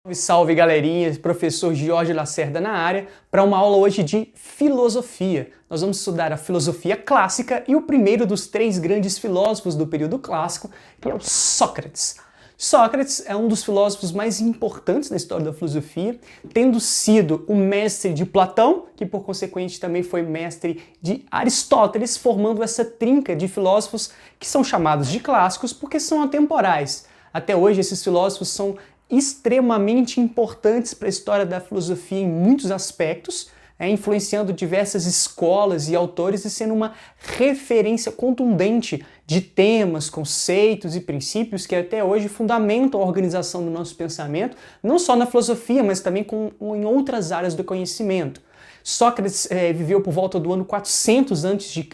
Salve, salve galerinha, professor Jorge Lacerda na área, para uma aula hoje de filosofia. Nós vamos estudar a filosofia clássica e o primeiro dos três grandes filósofos do período clássico, que é o Sócrates. Sócrates é um dos filósofos mais importantes na história da filosofia, tendo sido o mestre de Platão, que por consequente também foi mestre de Aristóteles, formando essa trinca de filósofos que são chamados de clássicos porque são atemporais. Até hoje esses filósofos são extremamente importantes para a história da filosofia em muitos aspectos, influenciando diversas escolas e autores e sendo uma referência contundente de temas, conceitos e princípios que até hoje fundamentam a organização do nosso pensamento, não só na filosofia, mas também em outras áreas do conhecimento. Sócrates viveu por volta do ano 400 a.C.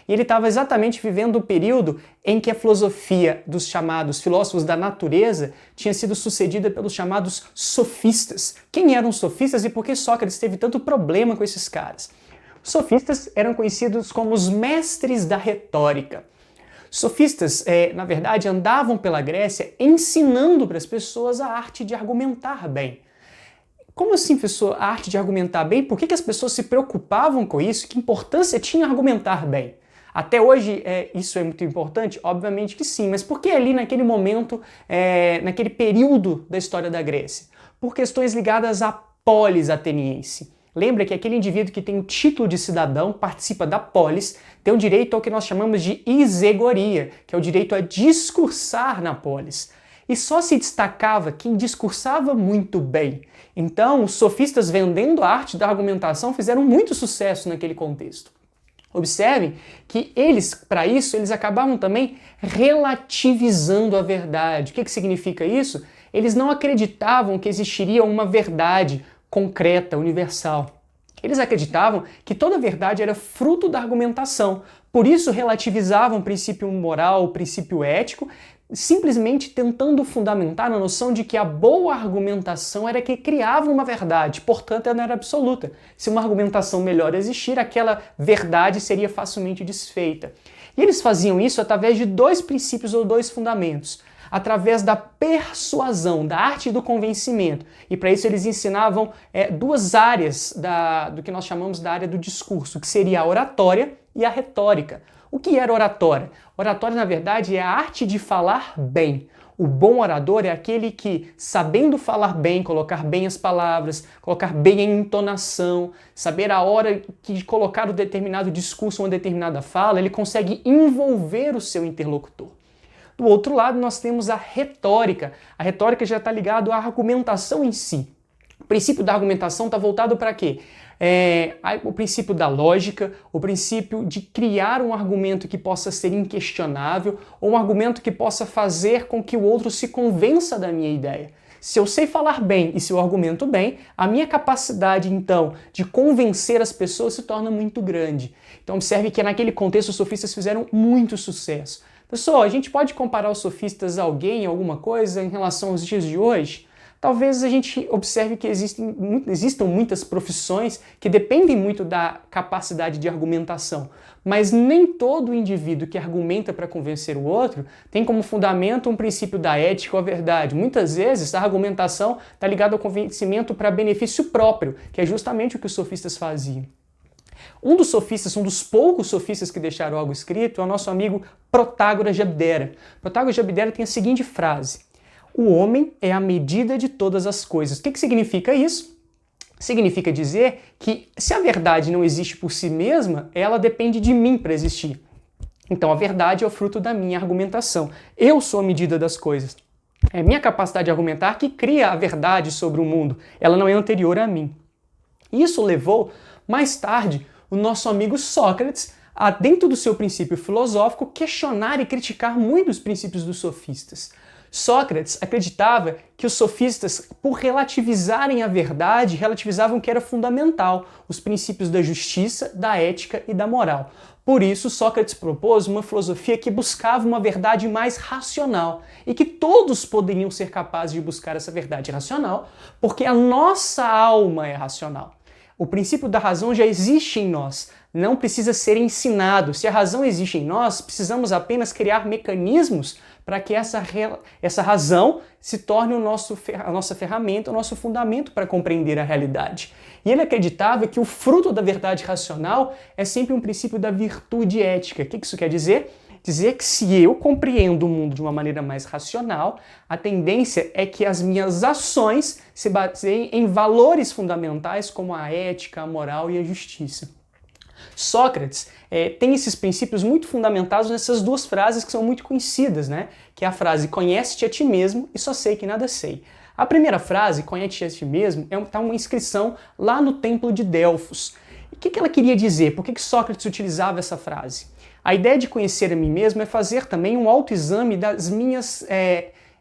e ele estava exatamente vivendo o período em que a filosofia dos chamados filósofos da natureza tinha sido sucedida pelos chamados sofistas. Quem eram os sofistas e por que Sócrates teve tanto problema com esses caras? Os sofistas eram conhecidos como os mestres da retórica. Sofistas, na verdade, andavam pela Grécia ensinando para as pessoas a arte de argumentar bem. Como assim, professor, a arte de argumentar bem? Por que as pessoas se preocupavam com isso? Que importância tinha argumentar bem? Até hoje isso é muito importante? Obviamente que sim, mas por que ali naquele momento, naquele período da história da Grécia? Por questões ligadas à polis ateniense. Lembra que aquele indivíduo que tem o título de cidadão, participa da polis, tem o direito ao que nós chamamos de isegoria, que é o direito a discursar na polis. E só se destacava quem discursava muito bem. Então, os sofistas vendendo a arte da argumentação fizeram muito sucesso naquele contexto. Observem que eles, para isso, eles acabavam também relativizando a verdade. O que significa isso? Eles não acreditavam que existiria uma verdade concreta, universal. Eles acreditavam que toda verdade era fruto da argumentação. Por isso, relativizavam o princípio moral, o princípio ético, simplesmente tentando fundamentar na noção de que a boa argumentação era que criava uma verdade, portanto ela não era absoluta. Se uma argumentação melhor existir, aquela verdade seria facilmente desfeita. E eles faziam isso através de dois princípios ou dois fundamentos. Através da persuasão, da arte do convencimento. E para isso eles ensinavam duas áreas do que nós chamamos da área do discurso, que seria a oratória e a retórica. O que era oratória? Oratória, na verdade, é a arte de falar bem. O bom orador é aquele que, sabendo falar bem, colocar bem as palavras, colocar bem a entonação, saber a hora de colocar um determinado discurso, uma determinada fala, ele consegue envolver o seu interlocutor. Do outro lado, nós temos a retórica. A retórica já está ligada à argumentação em si. O princípio da argumentação está voltado para quê? O princípio da lógica, o princípio de criar um argumento que possa ser inquestionável, ou um argumento que possa fazer com que o outro se convença da minha ideia. Se eu sei falar bem e se eu argumento bem, a minha capacidade, então, de convencer as pessoas se torna muito grande. Então observe que naquele contexto os sofistas fizeram muito sucesso. Pessoal, a gente pode comparar os sofistas a alguém, alguma coisa, em relação aos dias de hoje? Talvez a gente observe que existam muitas profissões que dependem muito da capacidade de argumentação, mas nem todo indivíduo que argumenta para convencer o outro tem como fundamento um princípio da ética ou a verdade. Muitas vezes a argumentação está ligada ao convencimento para benefício próprio, que é justamente o que os sofistas faziam. Um dos poucos sofistas que deixaram algo escrito é o nosso amigo Protágoras de Abdera. Protágoras de Abdera tem a seguinte frase: o homem é a medida de todas as coisas. O que significa isso? Significa dizer que se a verdade não existe por si mesma, ela depende de mim para existir. Então a verdade é o fruto da minha argumentação. Eu sou a medida das coisas. É a minha capacidade de argumentar que cria a verdade sobre o mundo. Ela não é anterior a mim. Isso levou, mais tarde, o nosso amigo Sócrates a, dentro do seu princípio filosófico, questionar e criticar muito os princípios dos sofistas. Sócrates acreditava que os sofistas, por relativizarem a verdade, relativizavam o que era fundamental, os princípios da justiça, da ética e da moral. Por isso, Sócrates propôs uma filosofia que buscava uma verdade mais racional e que todos poderiam ser capazes de buscar essa verdade racional, porque a nossa alma é racional. O princípio da razão já existe em nós. não precisa ser ensinado. Se a razão existe em nós, precisamos apenas criar mecanismos para que essa razão se torne a nossa ferramenta, o nosso fundamento para compreender a realidade. E ele acreditava que o fruto da verdade racional é sempre um princípio da virtude ética. O que isso quer dizer? Dizer que se eu compreendo o mundo de uma maneira mais racional, a tendência é que as minhas ações se baseiem em valores fundamentais como a ética, a moral e a justiça. Sócrates tem esses princípios muito fundamentados nessas duas frases que são muito conhecidas, né? Que é a frase "conhece-te a ti mesmo e só sei que nada sei". A primeira frase, "conhece-te a ti mesmo", está uma inscrição lá no Templo de Delfos. O que ela queria dizer? Por que Sócrates utilizava essa frase? A ideia de conhecer a mim mesmo é fazer também um autoexame das minhas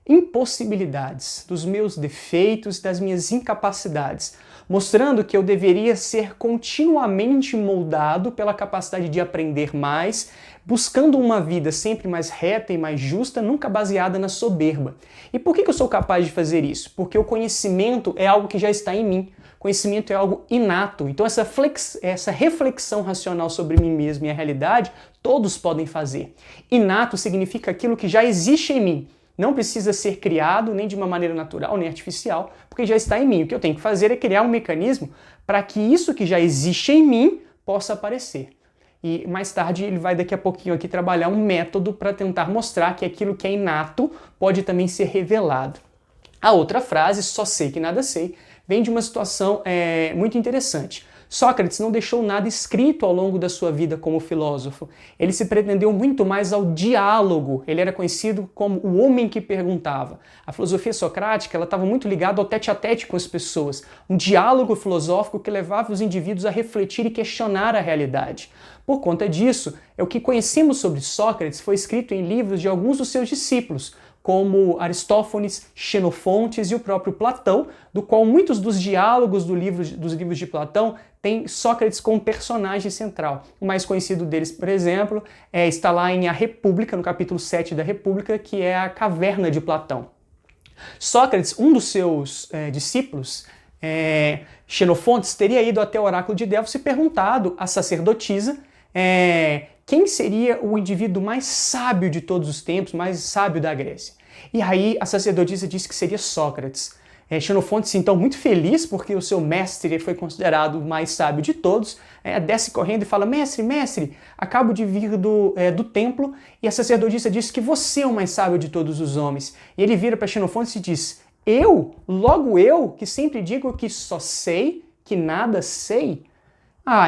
impossibilidades, dos meus defeitos, das minhas incapacidades, mostrando que eu deveria ser continuamente moldado pela capacidade de aprender mais, buscando uma vida sempre mais reta e mais justa, nunca baseada na soberba. E por que eu sou capaz de fazer isso? Porque o conhecimento é algo que já está em mim. Conhecimento é algo inato. Então essa reflexão racional sobre mim mesmo e a realidade, todos podem fazer. Inato significa aquilo que já existe em mim. Não precisa ser criado nem de uma maneira natural, nem artificial, porque já está em mim. O que eu tenho que fazer é criar um mecanismo para que isso que já existe em mim possa aparecer. E mais tarde ele vai daqui a pouquinho aqui trabalhar um método para tentar mostrar que aquilo que é inato pode também ser revelado. A outra frase, "só sei que nada sei", vem de uma situação muito interessante. Sócrates não deixou nada escrito ao longo da sua vida como filósofo. Ele se pretendeu muito mais ao diálogo. Ele era conhecido como o homem que perguntava. A filosofia socrática estava muito ligada ao tete-a-tete com as pessoas. Um diálogo filosófico que levava os indivíduos a refletir e questionar a realidade. Por conta disso, o que conhecemos sobre Sócrates foi escrito em livros de alguns dos seus discípulos, como Aristófanes, Xenofontes e o próprio Platão, do qual muitos dos diálogos dos livros de Platão têm Sócrates como personagem central. O mais conhecido deles, por exemplo, está lá em A República, no capítulo 7 da República, que é a Caverna de Platão. Sócrates, um dos seus discípulos, Xenofontes, teria ido até o oráculo de Delfos e perguntado à sacerdotisa quem seria o indivíduo mais sábio de todos os tempos, mais sábio da Grécia. E aí a sacerdotisa disse que seria Sócrates. Xenofontes, então, muito feliz porque o seu mestre foi considerado o mais sábio de todos, desce correndo e fala: mestre, acabo de vir do templo e a sacerdotisa disse que você é o mais sábio de todos os homens. E ele vira para Xenofontes e diz: eu? Logo eu, que sempre digo que só sei, que nada sei?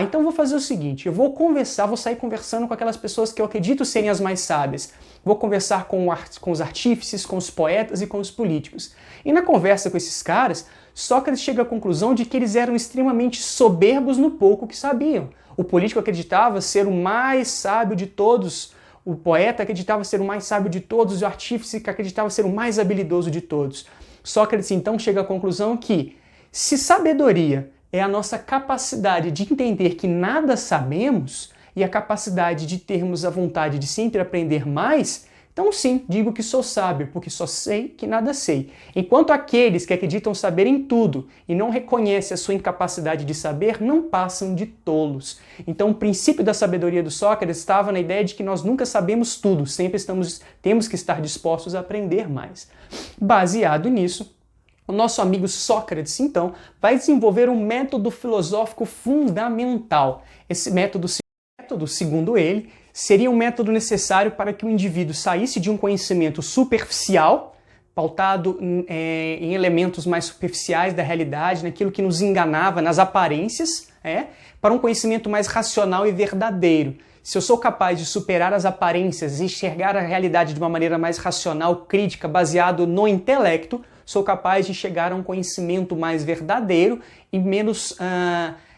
Então vou fazer o seguinte, eu vou sair conversando com aquelas pessoas que eu acredito serem as mais sábias. Vou conversar com os artífices, com os poetas e com os políticos. E na conversa com esses caras, Sócrates chega à conclusão de que eles eram extremamente soberbos no pouco que sabiam. O político acreditava ser o mais sábio de todos, o poeta acreditava ser o mais sábio de todos, e o artífice acreditava ser o mais habilidoso de todos. Sócrates então chega à conclusão que, se sabedoria é a nossa capacidade de entender que nada sabemos e a capacidade de termos a vontade de sempre aprender mais, então sim, digo que sou sábio, porque só sei que nada sei. Enquanto aqueles que acreditam saber em tudo e não reconhecem a sua incapacidade de saber, não passam de tolos. Então o princípio da sabedoria do Sócrates estava na ideia de que nós nunca sabemos tudo, sempre temos que estar dispostos a aprender mais. Baseado nisso, o nosso amigo Sócrates, então, vai desenvolver um método filosófico fundamental. Esse método, segundo ele, seria um método necessário para que o indivíduo saísse de um conhecimento superficial, pautado em elementos mais superficiais da realidade, naquilo que nos enganava, nas aparências, para um conhecimento mais racional e verdadeiro. Se eu sou capaz de superar as aparências e enxergar a realidade de uma maneira mais racional, crítica, baseado no intelecto, sou capaz de chegar a um conhecimento mais verdadeiro e menos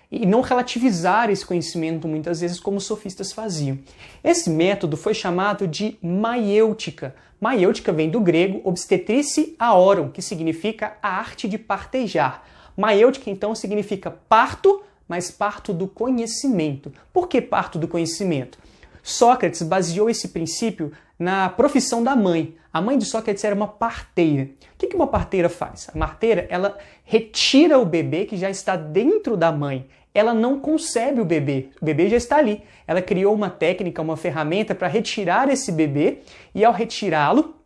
e não relativizar esse conhecimento muitas vezes como os sofistas faziam. Esse método foi chamado de maiêutica. Maiêutica vem do grego obstetrice aoron, que significa a arte de partejar. Maiêutica então significa parto, mas parto do conhecimento. Por que parto do conhecimento? Sócrates baseou esse princípio na profissão da mãe. A mãe de Sócrates era uma parteira. O que uma parteira faz? A parteira, ela retira o bebê que já está dentro da mãe. ela não concebe o bebê já está ali. Ela criou uma técnica, uma ferramenta para retirar esse bebê, e ao retirá-lo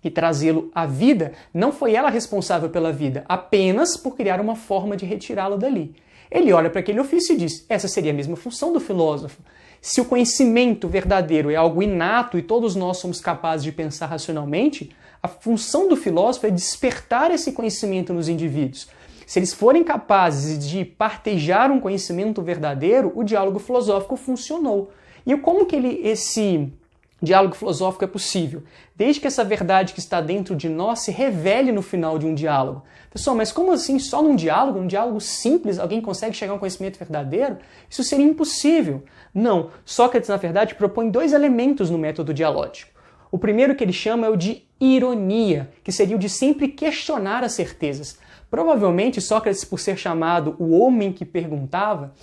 e trazê-lo à vida, não foi ela responsável pela vida, apenas por criar uma forma de retirá-lo dali. Ele olha para aquele ofício e diz, essa seria a mesma função do filósofo. Se o conhecimento verdadeiro é algo inato e todos nós somos capazes de pensar racionalmente, a função do filósofo é despertar esse conhecimento nos indivíduos. Se eles forem capazes de partilhar um conhecimento verdadeiro, o diálogo filosófico funcionou. E como que esse diálogo filosófico é possível? Desde que essa verdade que está dentro de nós se revele no final de um diálogo. Pessoal, mas como assim? Só num diálogo simples, alguém consegue chegar a um conhecimento verdadeiro? Isso seria impossível. Não. Sócrates, na verdade, propõe 2 elementos no método dialógico. O primeiro que ele chama é o de ironia, que seria o de sempre questionar as certezas. Provavelmente, Sócrates, por ser chamado o homem que perguntava,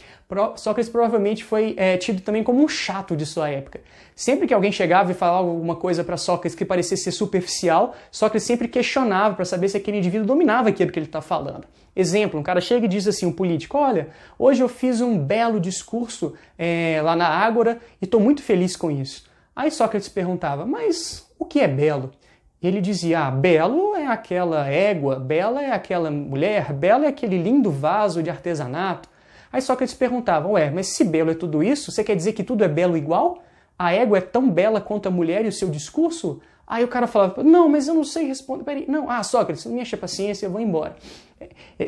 Sócrates provavelmente foi tido também como um chato de sua época. Sempre que alguém chegava e falava alguma coisa para Sócrates que parecia ser superficial, Sócrates sempre questionava para saber se aquele indivíduo dominava aquilo que ele está falando. Exemplo, um cara chega e diz assim, um político, olha, hoje eu fiz um belo discurso lá na Ágora e estou muito feliz com isso. Aí Sócrates perguntava, mas o que é belo? Ele dizia, belo é aquela égua, bela é aquela mulher, belo é aquele lindo vaso de artesanato. Aí Sócrates perguntava, mas se belo é tudo isso, você quer dizer que tudo é belo igual? A égua é tão bela quanto a mulher e o seu discurso? Aí o cara falava, não, mas eu não sei responder. Peraí, não, Sócrates, não me enche a paciência, eu vou embora.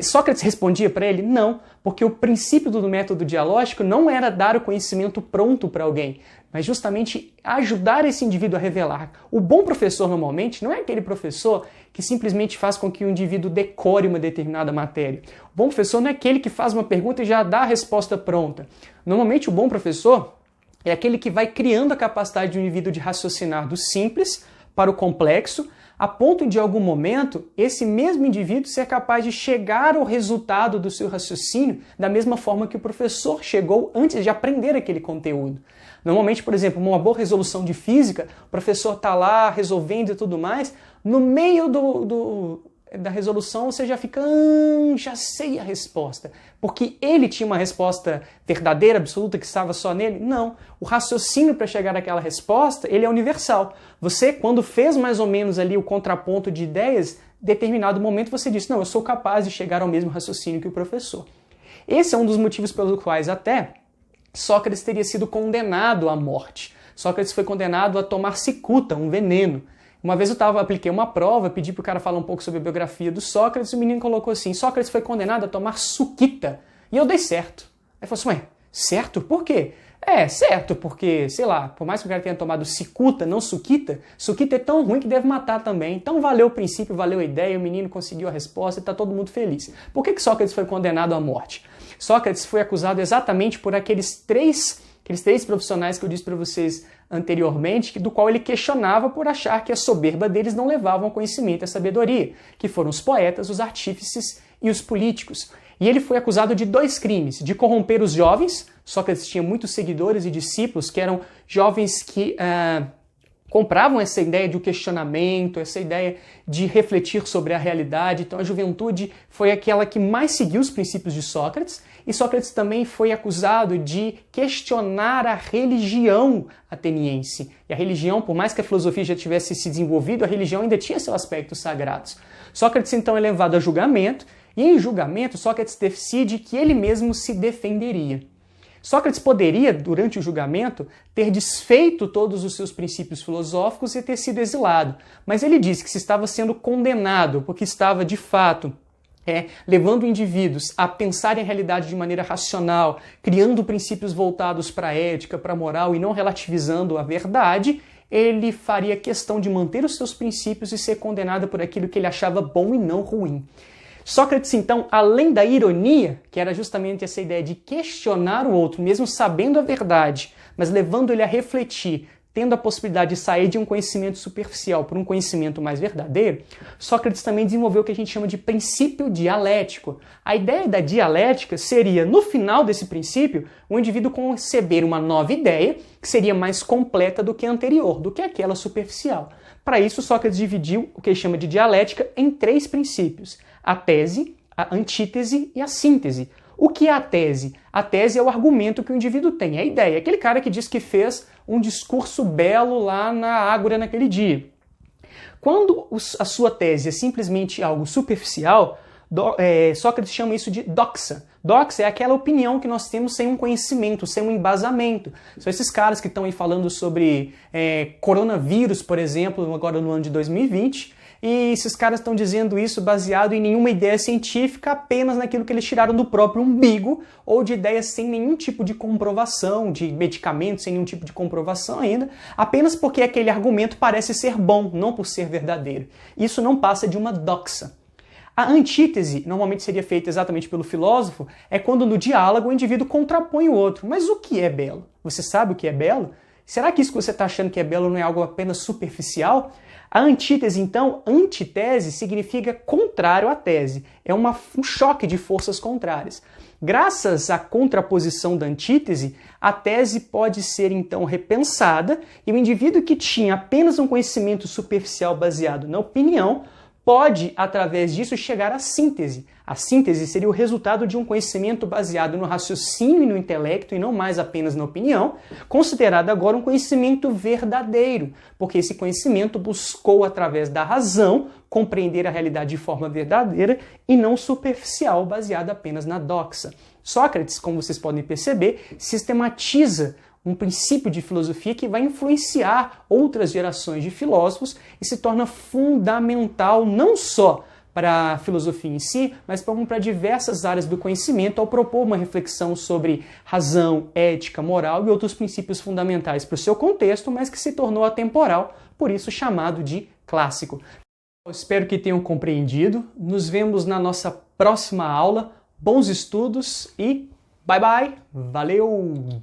Sócrates respondia para ele, não, porque o princípio do método dialógico não era dar o conhecimento pronto para alguém, mas justamente ajudar esse indivíduo a revelar. O bom professor, normalmente, não é aquele professor que simplesmente faz com que o indivíduo decore uma determinada matéria. O bom professor não é aquele que faz uma pergunta e já dá a resposta pronta. Normalmente, o bom professor é aquele que vai criando a capacidade do indivíduo de raciocinar do simples para o complexo, a ponto de, em algum momento, esse mesmo indivíduo ser capaz de chegar ao resultado do seu raciocínio da mesma forma que o professor chegou antes de aprender aquele conteúdo. Normalmente, por exemplo, uma boa resolução de física, o professor está lá resolvendo e tudo mais, no meio da resolução você já fica, já sei a resposta. Porque ele tinha uma resposta verdadeira, absoluta, que estava só nele? Não. O raciocínio para chegar àquela resposta, ele é universal. Você, quando fez mais ou menos ali o contraponto de ideias, em determinado momento você disse, não, eu sou capaz de chegar ao mesmo raciocínio que o professor. Esse é um dos motivos pelos quais até Sócrates teria sido condenado à morte. Sócrates foi condenado a tomar cicuta, um veneno. Uma vez apliquei uma prova, pedi para o cara falar um pouco sobre a biografia do Sócrates, e o menino colocou assim, Sócrates foi condenado a tomar suquita. E eu dei certo. Aí falou assim, certo? Por quê? Certo, porque, sei lá, por mais que o cara tenha tomado cicuta, não suquita, suquita é tão ruim que deve matar também. Então valeu o princípio, valeu a ideia, o menino conseguiu a resposta e está todo mundo feliz. Por que Sócrates foi condenado à morte? Sócrates foi acusado exatamente por aqueles três profissionais que eu disse para vocês anteriormente, do qual ele questionava por achar que a soberba deles não levava ao conhecimento e à sabedoria, que foram os poetas, os artífices e os políticos. E ele foi acusado de 2 crimes, de corromper os jovens. Sócrates tinha muitos seguidores e discípulos que eram jovens que compravam essa ideia de questionamento, essa ideia de refletir sobre a realidade. Então a juventude foi aquela que mais seguiu os princípios de Sócrates, e Sócrates também foi acusado de questionar a religião ateniense. E a religião, por mais que a filosofia já tivesse se desenvolvido, a religião ainda tinha seus aspectos sagrados. Sócrates então é levado a julgamento, e em julgamento Sócrates decide que ele mesmo se defenderia. Sócrates poderia, durante o julgamento, ter desfeito todos os seus princípios filosóficos e ter sido exilado, mas ele disse que se estava sendo condenado porque estava, de fato, levando indivíduos a pensarem a realidade de maneira racional, criando princípios voltados para a ética, para a moral e não relativizando a verdade, ele faria questão de manter os seus princípios e ser condenado por aquilo que ele achava bom e não ruim. Sócrates, então, além da ironia, que era justamente essa ideia de questionar o outro, mesmo sabendo a verdade, mas levando ele a refletir, tendo a possibilidade de sair de um conhecimento superficial para um conhecimento mais verdadeiro, Sócrates também desenvolveu o que a gente chama de princípio dialético. A ideia da dialética seria, no final desse princípio, o indivíduo conceber uma nova ideia que seria mais completa do que a anterior, do que aquela superficial. Para isso, Sócrates dividiu o que ele chama de dialética em 3 princípios: a tese, a antítese e a síntese. O que é a tese? A tese é o argumento que o indivíduo tem, é a ideia. Aquele cara que diz que fez um discurso belo lá na Ágora naquele dia. Quando a sua tese é simplesmente algo superficial, Sócrates chama isso de doxa. Doxa é aquela opinião que nós temos sem um conhecimento, sem um embasamento. São esses caras que estão aí falando sobre coronavírus, por exemplo, agora no ano de 2020, e esses caras estão dizendo isso baseado em nenhuma ideia científica, apenas naquilo que eles tiraram do próprio umbigo, ou de ideias sem nenhum tipo de comprovação, de medicamentos sem nenhum tipo de comprovação ainda, apenas porque aquele argumento parece ser bom, não por ser verdadeiro. Isso não passa de uma doxa. A antítese, normalmente seria feita exatamente pelo filósofo, é quando no diálogo o indivíduo contrapõe o outro. Mas o que é belo? Você sabe o que é belo? Será que isso que você está achando que é belo não é algo apenas superficial? A antítese, então, antitese, significa contrário à tese. É um choque de forças contrárias. Graças à contraposição da antítese, a tese pode ser, então, repensada e o indivíduo que tinha apenas um conhecimento superficial baseado na opinião pode, através disso, chegar à síntese. A síntese seria o resultado de um conhecimento baseado no raciocínio e no intelecto e não mais apenas na opinião, considerado agora um conhecimento verdadeiro, porque esse conhecimento buscou, através da razão, compreender a realidade de forma verdadeira e não superficial, baseada apenas na doxa. Sócrates, como vocês podem perceber, sistematiza um princípio de filosofia que vai influenciar outras gerações de filósofos e se torna fundamental não só para a filosofia em si, mas para diversas áreas do conhecimento ao propor uma reflexão sobre razão, ética, moral e outros princípios fundamentais para o seu contexto, mas que se tornou atemporal, por isso chamado de clássico. Eu espero que tenham compreendido. Nos vemos na nossa próxima aula. Bons estudos e bye bye! Valeu!